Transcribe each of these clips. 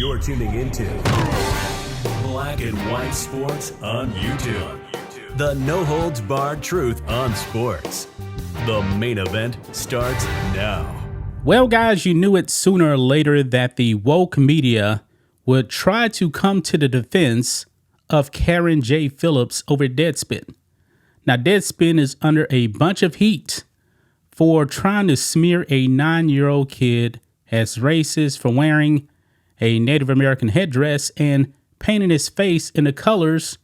You're tuning into Black and White Sports on YouTube. The no-holds-barred truth on sports. The main event starts now. Well, guys, you knew it sooner or later that the woke media would try to come to the defense of Karen J. Phillips over Deadspin. Now, Deadspin is under a bunch of heat for trying to smear a 9-year-old kid as racist for wearing a Native American headdress and painting his face in the colors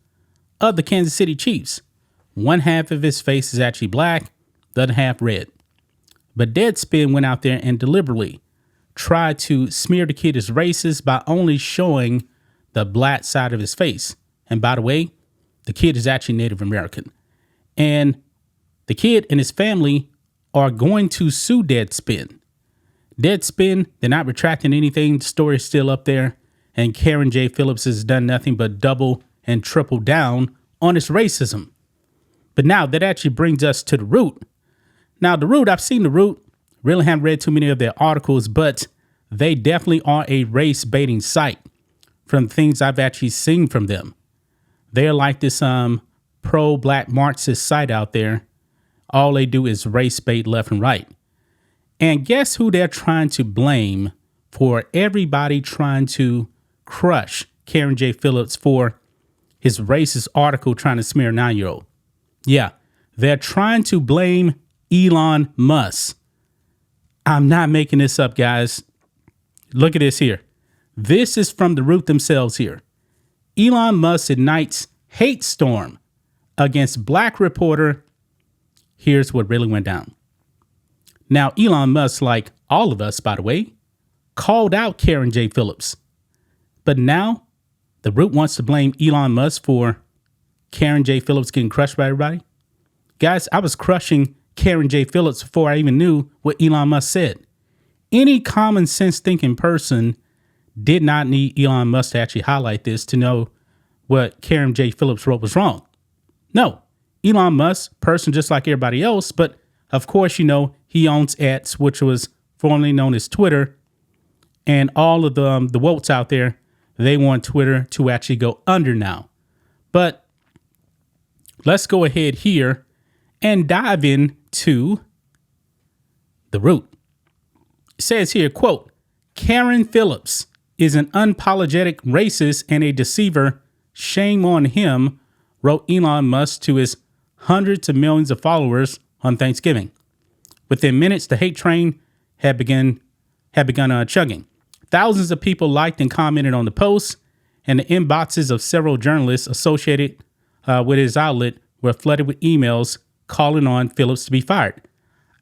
of the Kansas City Chiefs. One half of his face is actually black, the other half red. But Deadspin went out there and deliberately tried to smear the kid as racist by only showing the black side of his face. And by the way, the kid is actually Native American. And the kid and his family are going to sue Deadspin. Deadspin, they're not retracting anything. The story is still up there. And Karen J. Phillips has done nothing but double and triple down on its racism. But now that actually brings us to The Root. Now, The Root, I've seen The Root. Really haven't read too many of their articles, but they definitely are a race baiting site from things I've actually seen from them. They're like this pro-black Marxist site out there. All they do is race bait left and right. And guess who they're trying to blame for everybody trying to crush Karen J. Phillips for his racist article trying to smear a 9-year-old? Yeah, they're trying to blame Elon Musk. I'm not making this up, guys. Look at this here. This is from The Root themselves here. Elon Musk ignites hate storm against black reporter. Here's what really went down. Now, Elon Musk, like all of us, by the way, called out Karen J. Phillips. But now The Root wants to blame Elon Musk for Karen J. Phillips getting crushed by everybody. Guys, I was crushing Karen J. Phillips before I even knew what Elon Musk said. Any common sense thinking person did not need Elon Musk to actually highlight this to know what Karen J. Phillips wrote was wrong. No, Elon Musk, person just like everybody else, but of course, you know, he owns X, which was formerly known as Twitter. And all of the wokes out there, they want Twitter to actually go under now. But let's go ahead here and dive into The Root. It says here, quote, Karen Phillips is an unapologetic racist and a deceiver. Shame on him, wrote Elon Musk to his hundreds of millions of followers on Thanksgiving. Within minutes, the hate train had begun chugging. Thousands of people liked and commented on the post, and the inboxes of several journalists associated with his outlet were flooded with emails calling on Phillips to be fired.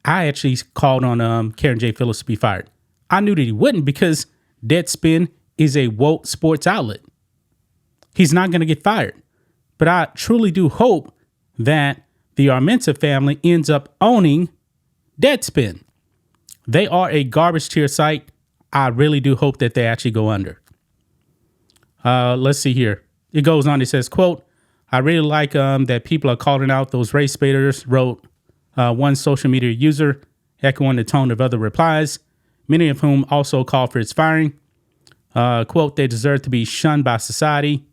I actually called on Karen J. Phillips to be fired. I knew that he wouldn't because Deadspin is a woke sports outlet. He's not going to get fired. But I truly do hope that the Armenta family ends up owning Deadspin. They are a garbage tier site. I really do hope that they actually go under. Let's see here. It goes on. It says, quote, I really like that people are calling out those race baiters, wrote one social media user, echoing the tone of other replies, many of whom also called for its firing. Quote, they deserve to be shunned by society.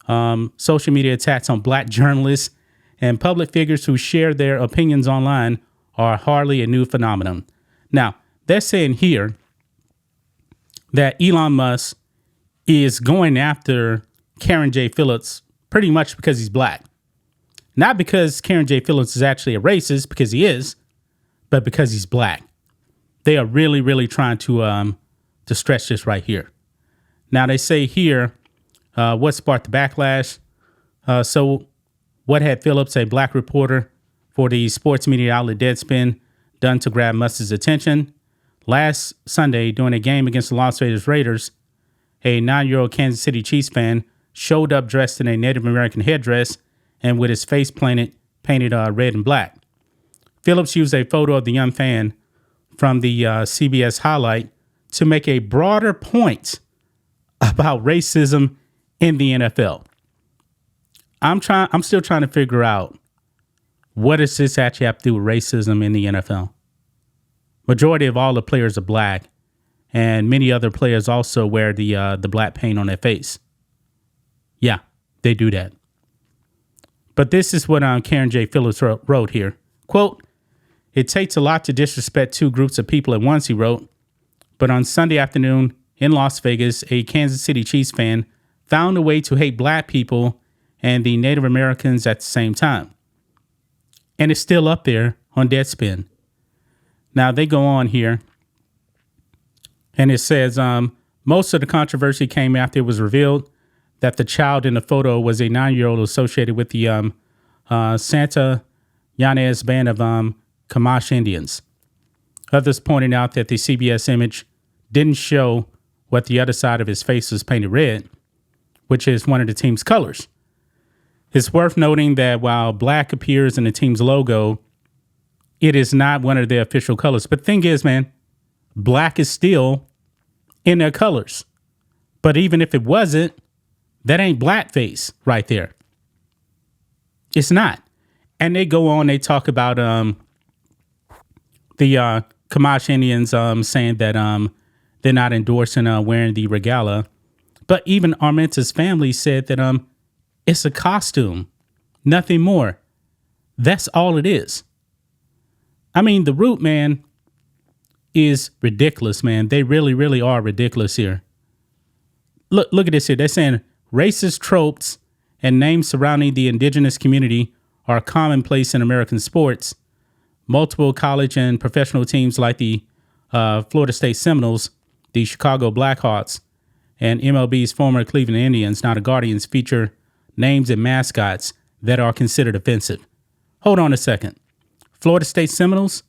Social media attacks on black journalists and public figures who share their opinions online are hardly a new phenomenon. Now, they're saying here that Elon Musk is going after Karen J. Phillips pretty much because he's black. Not because Karen J. Phillips is actually a racist, because he is, but because he's black. They are really, really trying to stretch this right here. Now, they say here, what sparked the backlash? So what had Phillips, a black reporter for the sports media outlet Deadspin, done to grab Musk's attention? Last Sunday, during a game against the Las Vegas Raiders, a 9-year-old Kansas City Chiefs fan showed up dressed in a Native American headdress and with his face painted red and black. Phillips used a photo of the young fan from the CBS highlight to make a broader point about racism in the NFL. I'm still trying to figure out, what does this actually have to do with racism in the NFL? Majority of all the players are black, and many other players also wear the black paint on their face. Yeah, they do that. But this is what Karen J. Phillips wrote here. Quote, "It takes a lot to disrespect two groups of people at once," he wrote. But on Sunday afternoon in Las Vegas, a Kansas City Chiefs fan found a way to hate black people and the Native Americans at the same time. And it's still up there on Deadspin. Now they go on here and it says, most of the controversy came after it was revealed that the child in the photo was a 9-year-old associated with the Santa Ynez band of Kamash Indians. Others pointed out that the CBS image didn't show what the other side of his face was painted red, which is one of the team's colors. It's worth noting that while black appears in the team's logo, it is not one of their official colors. But the thing is, man, black is still in their colors. But even if it wasn't, that ain't blackface right there. It's not. And they go on, they talk about the Kamash Indians saying that they're not endorsing wearing the regalia. But even Armenta's family said that it's a costume, nothing more. That's all it is. I mean, the root, man, is ridiculous, man. They really, really are ridiculous here. Look at this here. They're saying racist tropes and names surrounding the indigenous community are commonplace in American sports. Multiple college and professional teams like the Florida State Seminoles, the Chicago Blackhawks, and MLB's former Cleveland Indians, now the Guardians, feature names and mascots that are considered offensive. Hold on a second. Florida State Seminoles?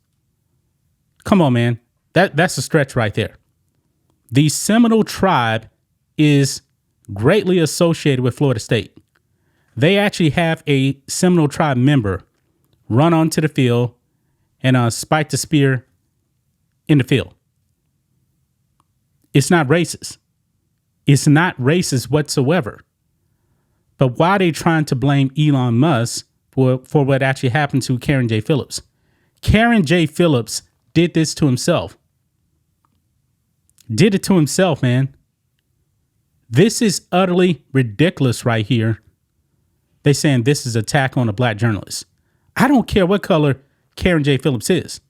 Come on, man. That's a stretch right there. The Seminole tribe is greatly associated with Florida State. They actually have a Seminole tribe member run onto the field and spike the spear in the field. It's not racist. It's not racist whatsoever. But why are they trying to blame Elon Musk for what actually happened to Karen J. Phillips? Karen J. Phillips did this to himself. Did it to himself, man. This is utterly ridiculous right here. They saying this is an attack on a black journalist. I don't care what color Karen J. Phillips is.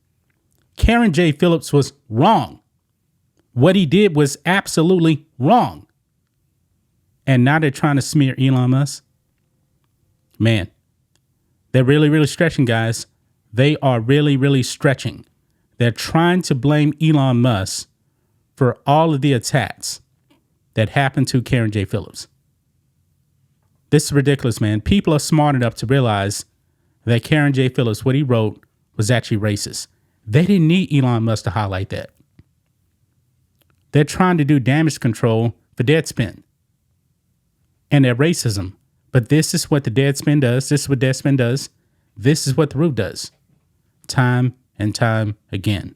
Karen J. Phillips was wrong. What he did was absolutely wrong. And now they're trying to smear Elon Musk. Man, they're really, really stretching, guys. They are really, really stretching. They're trying to blame Elon Musk for all of the attacks that happened to Karen J. Phillips. This is ridiculous, man. People are smart enough to realize that Karen J. Phillips, what he wrote, was actually racist. They didn't need Elon Musk to highlight that. They're trying to do damage control for Deadspin and their racism. But this is what the Deadspin does. This is what Deadspin does. This is what the Root does. Time and time again.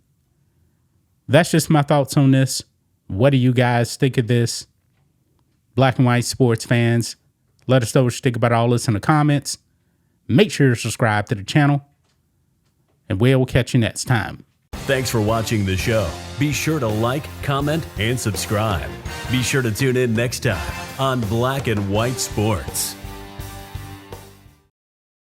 That's just my thoughts on this. What do you guys think of this? Black and white sports fans, let us know what you think about all this in the comments. Make sure to subscribe to the channel. And we'll catch you next time. Thanks for watching the show. Be sure to like, comment, and subscribe. Be sure to tune in next time on Black and White Sports.